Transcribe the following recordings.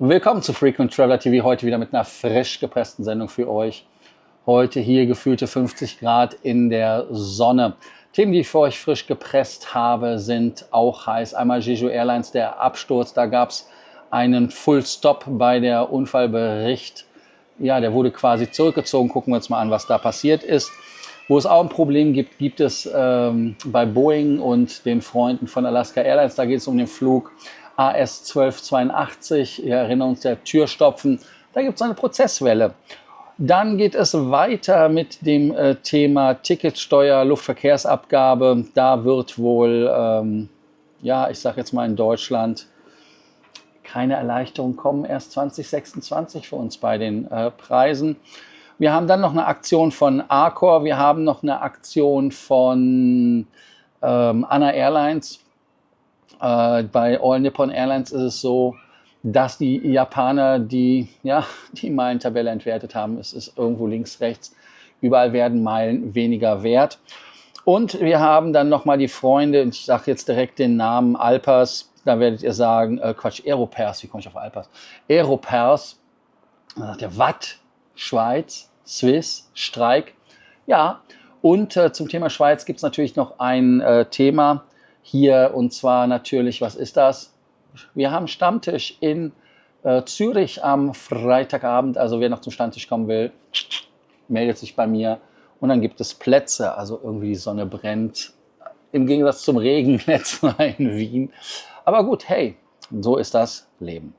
Willkommen zu Frequent Traveler TV, heute wieder mit einer frisch gepressten Sendung für euch. Heute hier gefühlte 50 Grad in der Sonne. Themen, die ich für euch frisch gepresst habe, sind auch heiß. Einmal Jeju Airlines, der Absturz, da gab es einen Full Stop bei der Unfallbericht. Ja, der wurde quasi zurückgezogen. Gucken wir uns mal an, was da passiert ist. Wo es auch ein Problem gibt, gibt es bei Boeing und den Freunden von Alaska Airlines. Da geht es um den Flug AS 1282. Wir erinnern uns, der Türstopfen. Da gibt es eine Prozesswelle. Dann geht es weiter mit dem Thema Ticketsteuer, Luftverkehrsabgabe. Da wird wohl, ja, ich sage jetzt mal in Deutschland, keine Erleichterung kommen. Erst 2026 für uns bei den Preisen. Wir haben dann noch eine Aktion von Accor, wir haben noch eine Aktion von ANA Airlines. Bei All Nippon Airlines ist es so, dass die Japaner die Meilentabelle entwertet haben. Es ist irgendwo links, rechts, überall werden Meilen weniger wert. Und wir haben dann nochmal die Freunde, ich sage jetzt direkt den Namen, Alpers, da werdet ihr sagen, Aeropairs, wie komme ich auf Alpers? Aeropairs, dann sagt ihr, was? Schweiz, Swiss, Streik. Ja, und zum Thema Schweiz gibt es natürlich noch ein Thema hier, und zwar natürlich, was ist das? Wir haben Stammtisch in Zürich am Freitagabend, also wer noch zum Stammtisch kommen will, meldet sich bei mir. Und dann gibt es Plätze, also irgendwie die Sonne brennt, im Gegensatz zum Regen letztes Mal in Wien. Aber gut, hey, so ist das Leben.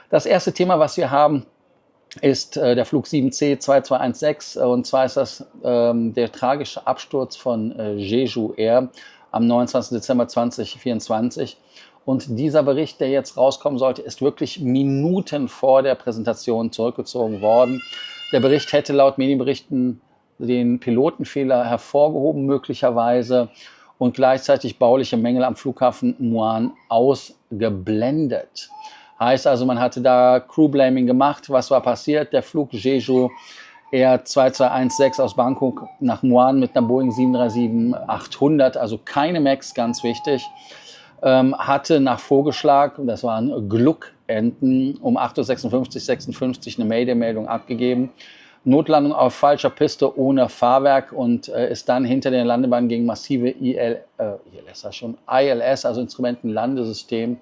Das erste Thema, was wir haben, ist der Flug 7C 2216, und zwar ist das der tragische Absturz von Jeju Air am 29. Dezember 2024. Und dieser Bericht, der jetzt rauskommen sollte, ist wirklich Minuten vor der Präsentation zurückgezogen worden. Der Bericht hätte laut Medienberichten den Pilotenfehler hervorgehoben möglicherweise und gleichzeitig bauliche Mängel am Flughafen Muan ausgeblendet. Heißt also, man hatte da Crew-Blaming gemacht. Was war passiert? Der Flug Jeju Air 2216 aus Bangkok nach Muan mit einer Boeing 737-800, also keine MAX, ganz wichtig, hatte nach Vorgeschlag, das waren Gluck-Enten, um 8.56 Uhr eine Mayday-Meldung abgegeben. Notlandung auf falscher Piste ohne Fahrwerk und ist dann hinter der Landebahn gegen massive ILS, also Instrumentenlandesystem,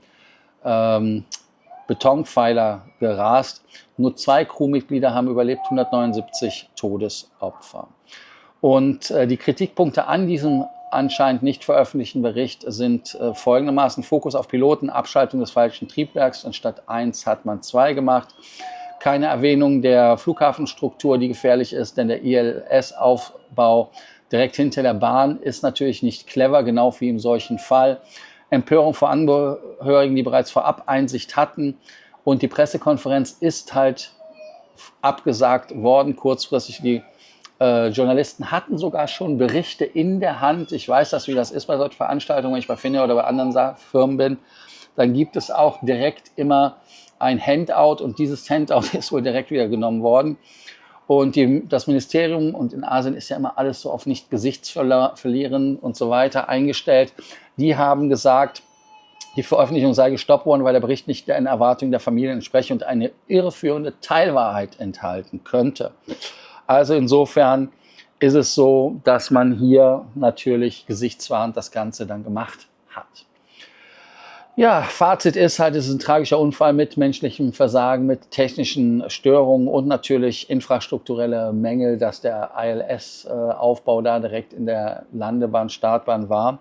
Betonpfeiler gerast. Nur 2 Crewmitglieder haben überlebt, 179 Todesopfer. Und die Kritikpunkte an diesem anscheinend nicht veröffentlichten Bericht sind folgendermaßen: Fokus auf Piloten, Abschaltung des falschen Triebwerks, anstatt 1 hat man 2 gemacht. Keine Erwähnung der Flughafenstruktur, die gefährlich ist, denn der ILS-Aufbau direkt hinter der Bahn ist natürlich nicht clever, genau wie in solchen Fall. Empörung vor Angehörigen, die bereits vorab Einsicht hatten. Und die Pressekonferenz ist halt abgesagt worden, kurzfristig. Die Journalisten hatten sogar schon Berichte in der Hand. Ich weiß das, wie das ist bei solchen Veranstaltungen, wenn ich bei Finnair oder bei anderen Firmen bin. Dann gibt es auch direkt immer ein Handout, und dieses Handout ist wohl direkt wieder genommen worden. Und das Ministerium, und in Asien ist ja immer alles so auf nicht Gesichtsverlieren und so weiter eingestellt, die haben gesagt, die Veröffentlichung sei gestoppt worden, weil der Bericht nicht den Erwartungen der Familien entspreche und eine irreführende Teilwahrheit enthalten könnte. Also insofern ist es so, dass man hier natürlich gesichtswahrend das Ganze dann gemacht hat. Ja, Fazit ist halt, es ist ein tragischer Unfall mit menschlichem Versagen, mit technischen Störungen und natürlich infrastrukturelle Mängel, dass der ILS-Aufbau da direkt in der Landebahn, Startbahn war.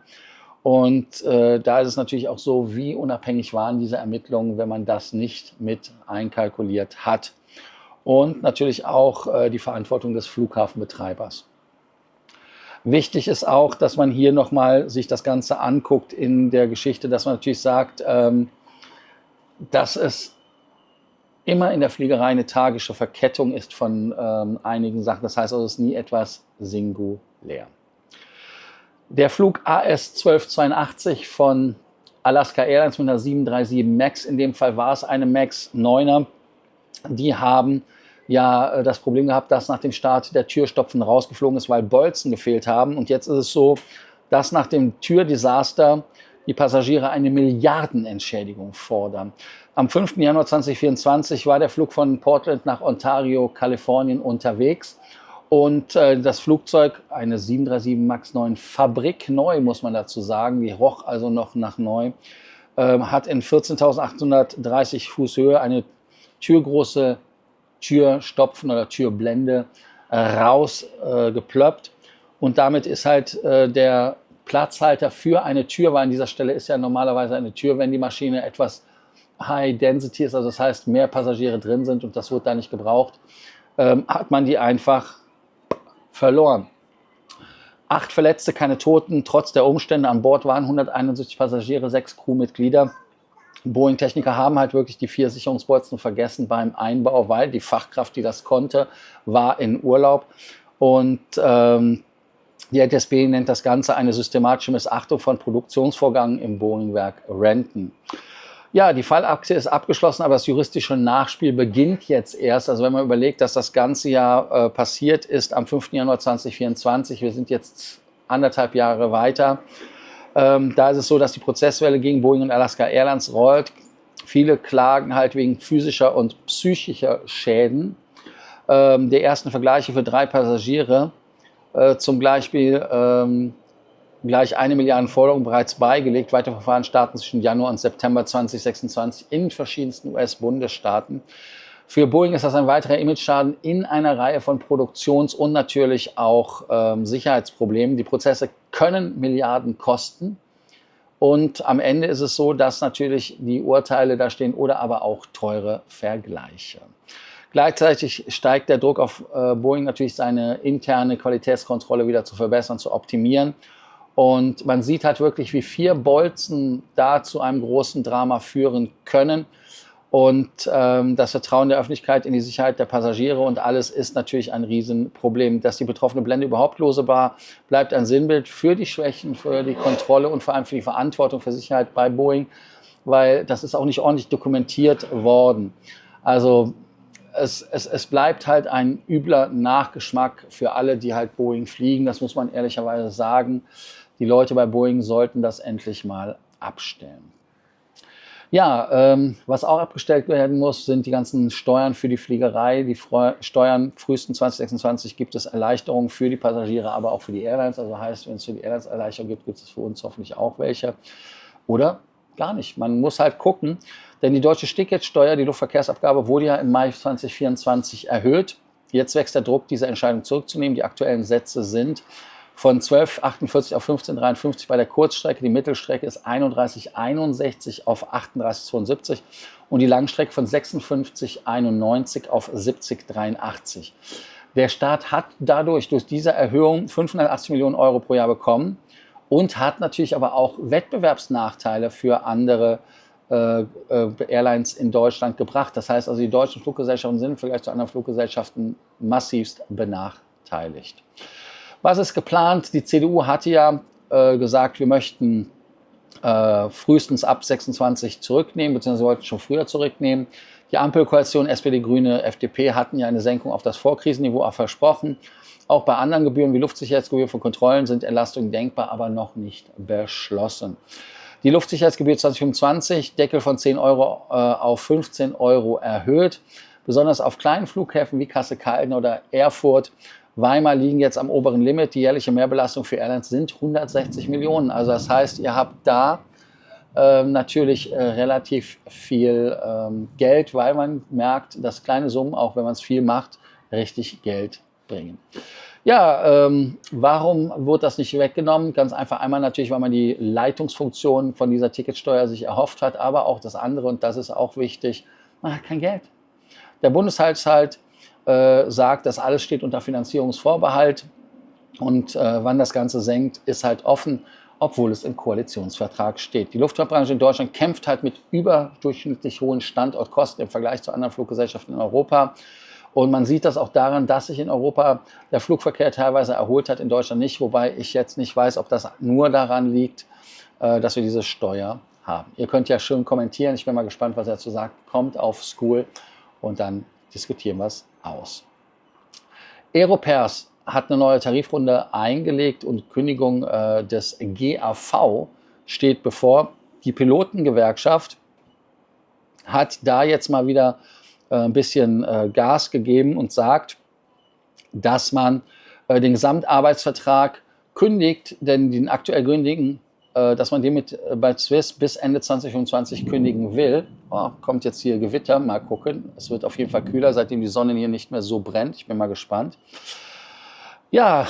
Und da ist es natürlich auch so, wie unabhängig waren diese Ermittlungen, wenn man das nicht mit einkalkuliert hat. Und natürlich auch die Verantwortung des Flughafenbetreibers. Wichtig ist auch, dass man hier nochmal sich das Ganze anguckt in der Geschichte, dass man natürlich sagt, dass es immer in der Fliegerei eine tragische Verkettung ist von einigen Sachen. Das heißt also, es ist nie etwas singulär. Der Flug AS 1282 von Alaska Airlines mit einer 737 MAX, in dem Fall war es eine MAX 9er, die haben ja das Problem gehabt, dass nach dem Start der Türstopfen rausgeflogen ist, weil Bolzen gefehlt haben. Und jetzt ist es so, dass nach dem Türdesaster die Passagiere eine Milliardenentschädigung fordern. Am 5. Januar 2024 war der Flug von Portland nach Ontario, Kalifornien unterwegs. Und das Flugzeug, eine 737 MAX 9 fabrikneu, muss man dazu sagen, die roch also noch nach neu, hat in 14.830 Fuß Höhe eine türgroße Türstopfen oder Türblende rausgeplöppt. Und damit ist halt der Platzhalter für eine Tür, weil an dieser Stelle ist ja normalerweise eine Tür, wenn die Maschine etwas High Density ist, also das heißt mehr Passagiere drin sind und das wird da nicht gebraucht, hat man die einfach verloren. 8 Verletzte, keine Toten, trotz der Umstände. An Bord waren 171 Passagiere, 6 Crewmitglieder. Boeing-Techniker haben halt wirklich die 4 Sicherungsbolzen vergessen beim Einbau, weil die Fachkraft, die das konnte, war in Urlaub. Und die NTSB nennt das Ganze eine systematische Missachtung von Produktionsvorgängen im Boeing-Werk Renton. Ja, die Fallakte ist abgeschlossen, aber das juristische Nachspiel beginnt jetzt erst. Also wenn man überlegt, dass das Ganze ja passiert ist am 5. Januar 2024, wir sind jetzt 1,5 Jahre weiter. Da ist es so, dass die Prozesswelle gegen Boeing und Alaska Airlines rollt. Viele klagen halt wegen physischer und psychischer Schäden. Die ersten Vergleiche für 3 Passagiere, zum Beispiel gleich 1 Milliarde Forderungen bereits beigelegt. Weitere Verfahren starten zwischen Januar und September 2026 in verschiedensten US-Bundesstaaten. Für Boeing ist das ein weiterer Imageschaden in einer Reihe von Produktions- und natürlich auch Sicherheitsproblemen. Die Prozesse können Milliarden kosten. Und am Ende ist es so, dass natürlich die Urteile da stehen oder aber auch teure Vergleiche. Gleichzeitig steigt der Druck auf Boeing natürlich, seine interne Qualitätskontrolle wieder zu verbessern, zu optimieren. Und man sieht halt wirklich, wie 4 Bolzen da zu einem großen Drama führen können. Und das Vertrauen der Öffentlichkeit in die Sicherheit der Passagiere und alles ist natürlich ein Riesenproblem. Dass die betroffene Blende überhaupt lose war, bleibt ein Sinnbild für die Schwächen, für die Kontrolle und vor allem für die Verantwortung für Sicherheit bei Boeing, weil das ist auch nicht ordentlich dokumentiert worden. Also es bleibt halt ein übler Nachgeschmack für alle, die halt Boeing fliegen. Das muss man ehrlicherweise sagen. Die Leute bei Boeing sollten das endlich mal abstellen. Ja, was auch abgestellt werden muss, sind die ganzen Steuern für die Fliegerei. Die Steuern frühestens 2026 gibt es Erleichterungen für die Passagiere, aber auch für die Airlines. Also heißt, wenn es für die Airlines Erleichterungen gibt, gibt es für uns hoffentlich auch welche. Oder gar nicht. Man muss halt gucken, denn die deutsche Ticketsteuer, die Luftverkehrsabgabe, wurde ja im Mai 2024 erhöht. Jetzt wächst der Druck, diese Entscheidung zurückzunehmen. Die aktuellen Sätze sind von 12,48 auf 15,53 bei der Kurzstrecke. Die Mittelstrecke ist 31,61 auf 38,72 und die Langstrecke von 56,91 auf 70,83. Der Staat hat durch diese Erhöhung 580 Millionen Euro pro Jahr bekommen und hat natürlich aber auch Wettbewerbsnachteile für andere Airlines in Deutschland gebracht. Das heißt also, die deutschen Fluggesellschaften sind vielleicht zu anderen Fluggesellschaften massivst benachteiligt. Was ist geplant? Die CDU hatte ja gesagt, wir möchten frühestens ab 26 zurücknehmen, beziehungsweise wollten schon früher zurücknehmen. Die Ampelkoalition SPD, Grüne, FDP hatten ja eine Senkung auf das Vorkrisenniveau versprochen. Auch bei anderen Gebühren wie Luftsicherheitsgebühr für Kontrollen sind Entlastungen denkbar, aber noch nicht beschlossen. Die Luftsicherheitsgebühr 2025, Deckel von 10 Euro auf 15 Euro erhöht. Besonders auf kleinen Flughäfen wie Kassel-Calden oder Erfurt, Weimar liegen jetzt am oberen Limit. Die jährliche Mehrbelastung für Airlines sind 160 Millionen. Also das heißt, ihr habt da natürlich relativ viel Geld, weil man merkt, dass kleine Summen, auch wenn man es viel macht, richtig Geld bringen. Ja, warum wird das nicht weggenommen? Ganz einfach einmal natürlich, weil man die Leitungsfunktion von dieser Ticketsteuer sich erhofft hat, aber auch das andere, und das ist auch wichtig, man hat kein Geld. Der Bundeshaushalt sagt, dass alles steht unter Finanzierungsvorbehalt und wann das Ganze senkt, ist halt offen, obwohl es im Koalitionsvertrag steht. Die Luftfahrtbranche in Deutschland kämpft halt mit überdurchschnittlich hohen Standortkosten im Vergleich zu anderen Fluggesellschaften in Europa. Und man sieht das auch daran, dass sich in Europa der Flugverkehr teilweise erholt hat, in Deutschland nicht, wobei ich jetzt nicht weiß, ob das nur daran liegt, dass wir diese Steuer haben. Ihr könnt ja schön kommentieren, ich bin mal gespannt, was er dazu sagt. Kommt auf School und dann diskutieren wir es aus. Aeropairs hat eine neue Tarifrunde eingelegt und Kündigung des GAV steht bevor. Die Pilotengewerkschaft hat da jetzt mal wieder ein bisschen Gas gegeben und sagt, dass man den Gesamtarbeitsvertrag kündigt, denn den aktuell gültigen, dass man den bei Swiss bis Ende 2025 kündigen will. Oh, kommt jetzt hier Gewitter, mal gucken. Es wird auf jeden Fall kühler, seitdem die Sonne hier nicht mehr so brennt. Ich bin mal gespannt. Ja,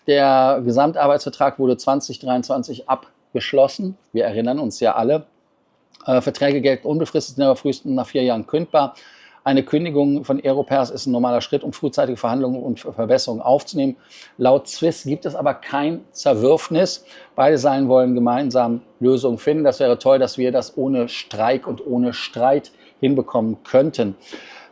der Gesamtarbeitsvertrag wurde 2023 abgeschlossen. Wir erinnern uns ja alle. Verträge gelten unbefristet, sind aber frühestens nach 4 Jahren kündbar. Eine Kündigung von Aeropairs ist ein normaler Schritt, um frühzeitige Verhandlungen und Verbesserungen aufzunehmen. Laut Swiss gibt es aber kein Zerwürfnis. Beide Seiten wollen gemeinsam Lösungen finden. Das wäre toll, dass wir das ohne Streik und ohne Streit hinbekommen könnten.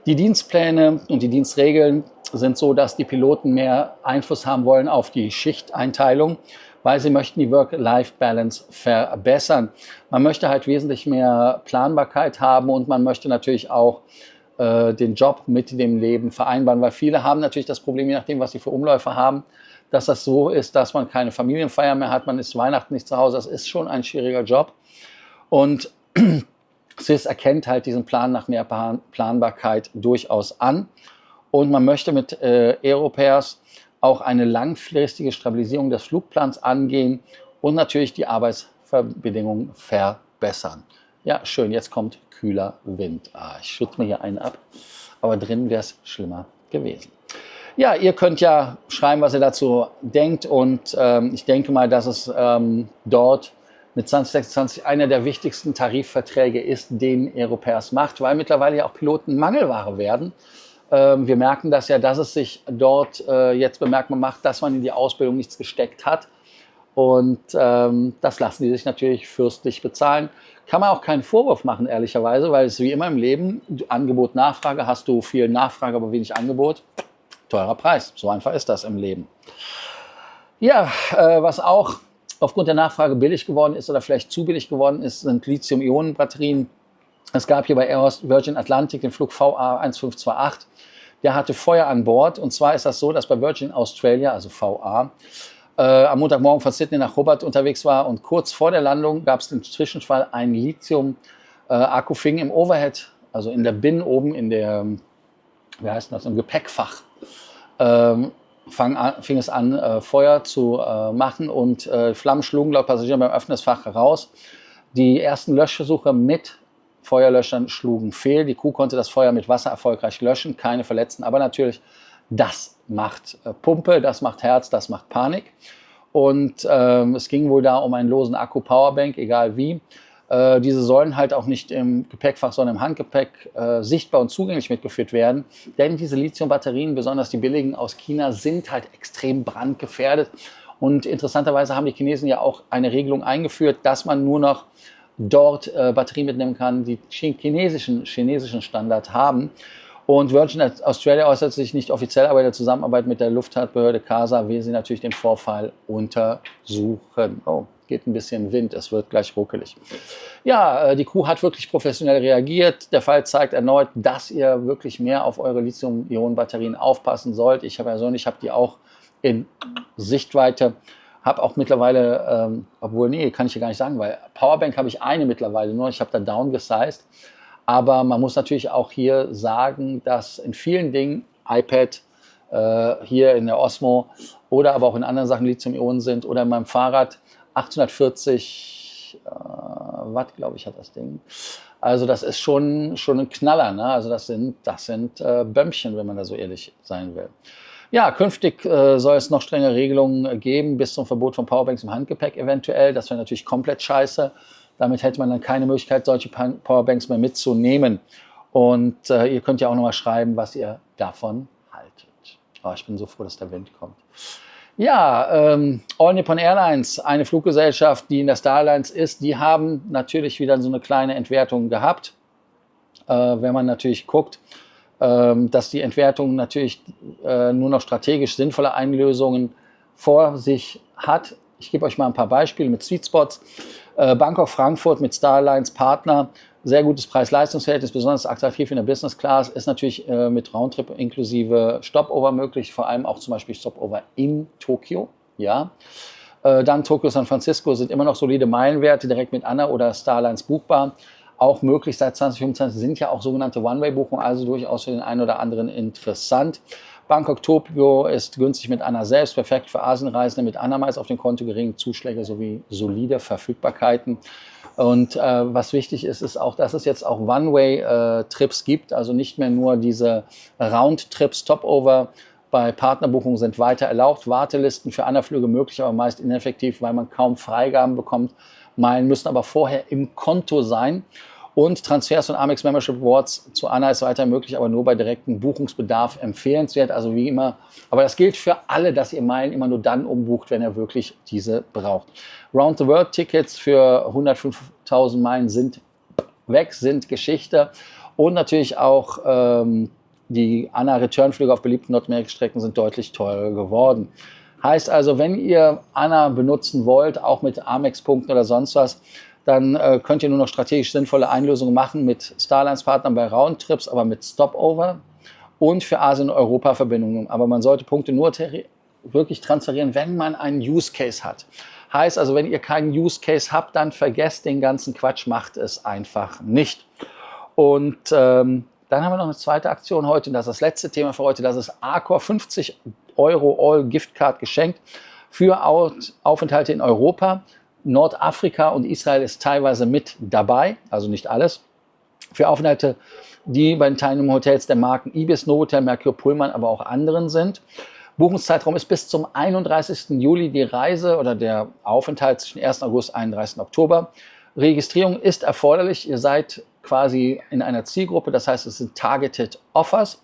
Die Dienstpläne und die Dienstregeln sind so, dass die Piloten mehr Einfluss haben wollen auf die Schichteinteilung, weil sie möchten die Work-Life-Balance verbessern. Man möchte halt wesentlich mehr Planbarkeit haben und man möchte natürlich auch den Job mit dem Leben vereinbaren, weil viele haben natürlich das Problem, je nachdem, was sie für Umläufe haben, dass das so ist, dass man keine Familienfeier mehr hat, man ist Weihnachten nicht zu Hause, das ist schon ein schwieriger Job und Swiss erkennt halt diesen Plan nach mehr Planbarkeit durchaus an und man möchte mit Aeropairs auch eine langfristige Stabilisierung des Flugplans angehen und natürlich die Arbeitsbedingungen verbessern. Ja, schön, jetzt kommt kühler Wind. Ich schütte mir hier einen ab, aber drinnen wäre es schlimmer gewesen. Ja, ihr könnt ja schreiben, was ihr dazu denkt und ich denke mal, dass es dort mit 2026 einer der wichtigsten Tarifverträge ist, den Aeropairs macht, weil mittlerweile ja auch Piloten Mangelware werden. Wir merken das ja, dass es sich dort jetzt bemerkbar macht, dass man in die Ausbildung nichts gesteckt hat. Und das lassen die sich natürlich fürstlich bezahlen. Kann man auch keinen Vorwurf machen, ehrlicherweise, weil es wie immer im Leben, Angebot, Nachfrage, hast du viel Nachfrage, aber wenig Angebot, teurer Preis. So einfach ist das im Leben. Ja, was auch aufgrund der Nachfrage billig geworden ist oder vielleicht zu billig geworden ist, sind Lithium-Ionen-Batterien. Es gab hier bei Virgin Atlantic den Flug VA 1528. Der hatte Feuer an Bord. Und zwar ist das so, dass bei Virgin Australia, also VA, am Montagmorgen von Sydney nach Hobart unterwegs war und kurz vor der Landung gab es den Zwischenfall, ein Lithium-Akku fing im Overhead, also in der Bin oben in der, wie heißt das, im Gepäckfach, fing es an, Feuer zu machen und Flammen schlugen laut Passagieren beim Öffnen des Fachs heraus. Die ersten Löschversuche mit Feuerlöschern schlugen fehl. Die Crew konnte das Feuer mit Wasser erfolgreich löschen, keine Verletzten, aber natürlich das macht Pumpe, das macht Herz, das macht Panik. Und es ging wohl da um einen losen Akku-Powerbank, egal wie. Diese sollen halt auch nicht im Gepäckfach, sondern im Handgepäck sichtbar und zugänglich mitgeführt werden. Denn diese Lithium-Batterien, besonders die billigen aus China, sind halt extrem brandgefährdet. Und interessanterweise haben die Chinesen ja auch eine Regelung eingeführt, dass man nur noch dort Batterien mitnehmen kann, die chinesischen Standard haben. Und Virgin Australia äußert sich nicht offiziell, aber in der Zusammenarbeit mit der Luftfahrtbehörde CASA will sie natürlich den Vorfall untersuchen. Oh, geht ein bisschen Wind, es wird gleich ruckelig. Ja, die Crew hat wirklich professionell reagiert. Der Fall zeigt erneut, dass ihr wirklich mehr auf eure Lithium-Ionen-Batterien aufpassen sollt. Ich persönlich habe die auch in Sichtweite. Habe auch mittlerweile, obwohl, nee, kann ich hier gar nicht sagen, weil Powerbank habe ich eine mittlerweile nur. Ich habe da downgesized. Aber man muss natürlich auch hier sagen, dass in vielen Dingen iPad hier in der Osmo oder aber auch in anderen Sachen Lithium-Ionen sind oder in meinem Fahrrad 840 Watt, glaube ich, hat das Ding. Also das ist schon ein Knaller, ne? Also das sind Bömmchen, wenn man da so ehrlich sein will. Ja, künftig soll es noch strenge Regelungen geben, bis zum Verbot von Powerbanks im Handgepäck eventuell. Das wäre natürlich komplett scheiße. Damit hätte man dann keine Möglichkeit, solche Powerbanks mehr mitzunehmen. Und ihr könnt ja auch nochmal schreiben, was ihr davon haltet. Oh, ich bin so froh, dass der Wind kommt. Ja, All Nippon Airlines, eine Fluggesellschaft, die in der Star Alliance ist, die haben natürlich wieder so eine kleine Entwertung gehabt. Wenn man natürlich guckt, dass die Entwertung natürlich nur noch strategisch sinnvolle Einlösungen vor sich hat. Ich gebe euch mal ein paar Beispiele mit Sweet Spots. Bangkok, Frankfurt mit Star Alliance Partner, sehr gutes Preis-Leistungs-Verhältnis, besonders attraktiv in der Business Class, ist natürlich mit Roundtrip inklusive Stopover möglich, vor allem auch zum Beispiel Stopover in Tokio. Ja. Dann Tokio, San Francisco sind immer noch solide Meilenwerte, direkt mit ANA oder Starlines buchbar. Auch möglich seit 2025 sind ja auch sogenannte One-Way-Buchungen, also durchaus für den einen oder anderen interessant. Bangkok, Tokio ist günstig mit ANA selbst, perfekt für Asienreisende mit ANA meist auf dem Konto, geringe Zuschläge sowie solide Verfügbarkeiten. Und was wichtig ist, ist auch, dass es jetzt auch One-Way-Trips gibt, also nicht mehr nur diese Round-Trips, Stopover. Bei Partnerbuchungen sind weiter erlaubt, Wartelisten für ANA-Flüge möglich, aber meist ineffektiv, weil man kaum Freigaben bekommt. Meilen müssen aber vorher im Konto sein. Und Transfers von Amex Membership Rewards zu ANA ist weiter möglich, aber nur bei direktem Buchungsbedarf empfehlenswert. Also wie immer, aber das gilt für alle, dass ihr Meilen immer nur dann umbucht, wenn ihr wirklich diese braucht. Round-the-World-Tickets für 105.000 Meilen sind weg, sind Geschichte. Und natürlich auch die ANA-Return-Flüge auf beliebten Nordmeerstrecken sind deutlich teurer geworden. Heißt also, wenn ihr ANA benutzen wollt, auch mit Amex-Punkten oder sonst was, dann könnt ihr nur noch strategisch sinnvolle Einlösungen machen mit Starlines-Partnern bei Roundtrips, aber mit Stopover und für Asien- und Europa-Verbindungen. Aber man sollte Punkte nur wirklich transferieren, wenn man einen Use-Case hat. Heißt also, wenn ihr keinen Use-Case habt, dann vergesst den ganzen Quatsch, macht es einfach nicht. Und dann haben wir noch eine zweite Aktion heute, und das ist das letzte Thema für heute, das ist Accor, 50 € All-Giftcard geschenkt für Aufenthalte in Europa. Nordafrika und Israel ist teilweise mit dabei, also nicht alles. Für Aufenthalte, die bei den teilnehmenden Hotels der Marken Ibis, Novotel, Mercure, Pullman, aber auch anderen sind. Buchungszeitraum ist bis zum 31. Juli die Reise oder der Aufenthalt zwischen 1. August und 31. Oktober. Registrierung ist erforderlich. Ihr seid quasi in einer Zielgruppe, das heißt, es sind Targeted Offers.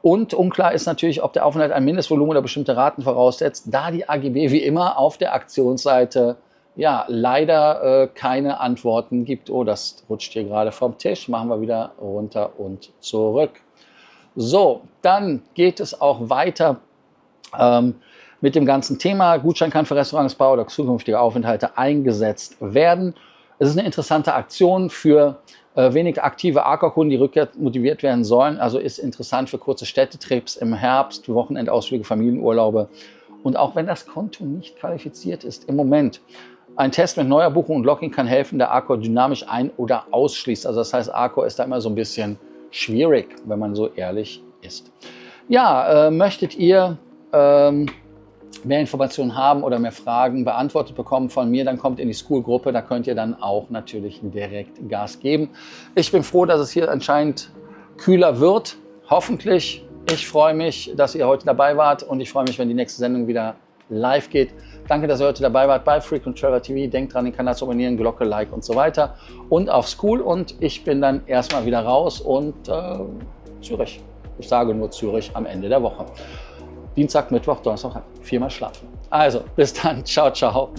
Und unklar ist natürlich, ob der Aufenthalt ein Mindestvolumen oder bestimmte Raten voraussetzt, da die AGB wie immer auf der Aktionsseite ja leider keine Antworten gibt. Oh, das rutscht hier gerade vom Tisch. Machen wir wieder runter und zurück. So, dann geht es auch weiter mit dem ganzen Thema. Gutschein kann für Restaurants, Bar oder zukünftige Aufenthalte eingesetzt werden. Es ist eine interessante Aktion für wenig aktive Accor-Kunden, die rückwärts motiviert werden sollen. Also ist interessant für kurze Städtetrips im Herbst, Wochenendausflüge, Familienurlaube. Und auch wenn das Konto nicht qualifiziert ist im Moment, ein Test mit neuer Buchung und Login kann helfen, der Accor dynamisch ein- oder ausschließt. Also das heißt, Accor ist da immer so ein bisschen schwierig, wenn man so ehrlich ist. Ja, möchtet ihr mehr Informationen haben oder mehr Fragen beantwortet bekommen von mir, dann kommt in die School-Gruppe, da könnt ihr dann auch natürlich direkt Gas geben. Ich bin froh, dass es hier anscheinend kühler wird, hoffentlich. Ich freue mich, dass ihr heute dabei wart und ich freue mich, wenn die nächste Sendung wieder live geht. Danke, dass ihr heute dabei wart bei Frequent Traveler TV. Denkt dran, den Kanal zu abonnieren, Glocke, Like und so weiter. Und auf School. Und ich bin dann erstmal wieder raus und Zürich. Ich sage nur Zürich am Ende der Woche. Dienstag, Mittwoch, Donnerstag, 4-mal schlafen. Also, bis dann. Ciao, ciao.